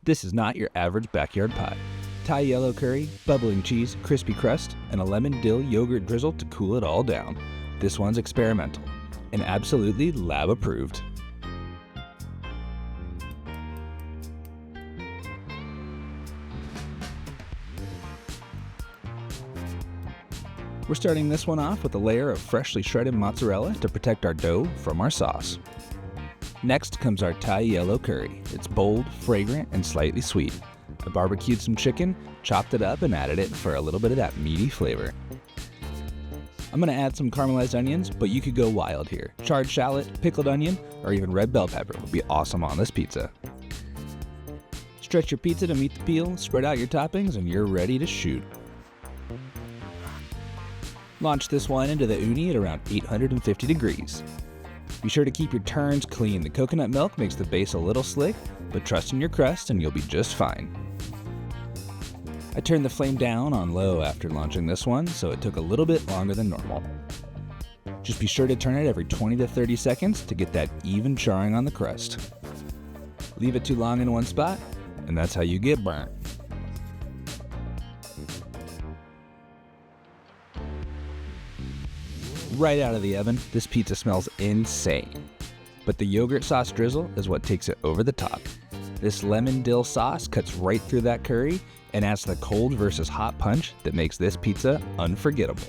This is not your average backyard pie. Thai yellow curry, bubbling cheese, crispy crust, and a lemon-dill yogurt drizzle to cool it all down. This one's experimental and absolutely lab approved. We're starting this one off with a layer of freshly shredded mozzarella to protect our dough from our sauce. Next comes our Thai yellow curry. It's bold, fragrant, and slightly sweet. I barbecued some chicken, chopped it up, and added it for a little bit of that meaty flavor. I'm going to add some caramelized onions, but you could go wild here. Charred shallot, pickled onion, or even red bell pepper would be awesome on this pizza. Stretch your pizza to meet the peel, spread out your toppings, and you're ready to shoot. Launch this one into the Ooni at around 850 degrees. Be sure to keep your turns clean. The coconut milk makes the base a little slick, but trust in your crust and you'll be just fine. I turned the flame down on low after launching this one, so it took a little bit longer than normal. Just be sure to turn it every 20 to 30 seconds to get that even charring on the crust. Leave it too long in one spot, and that's how you get burnt. Right out of the oven, this pizza smells insane. But the yogurt sauce drizzle is what takes it over the top. This lemon-dill sauce cuts right through that curry and adds the cold versus hot punch that makes this pizza unforgettable.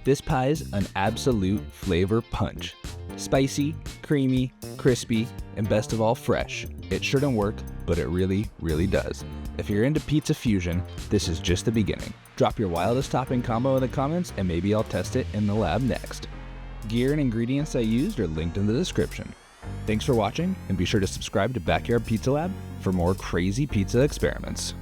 This pie's an absolute flavor punch. Spicy, creamy, crispy, and best of all, fresh. It shouldn't work, but it really, really does. If you're into pizza fusion, this is just the beginning. Drop your wildest topping combo in the comments and maybe I'll test it in the lab next. Gear and ingredients I used are linked in the description. Thanks for watching, and be sure to subscribe to Backyard Pizza Lab for more crazy pizza experiments.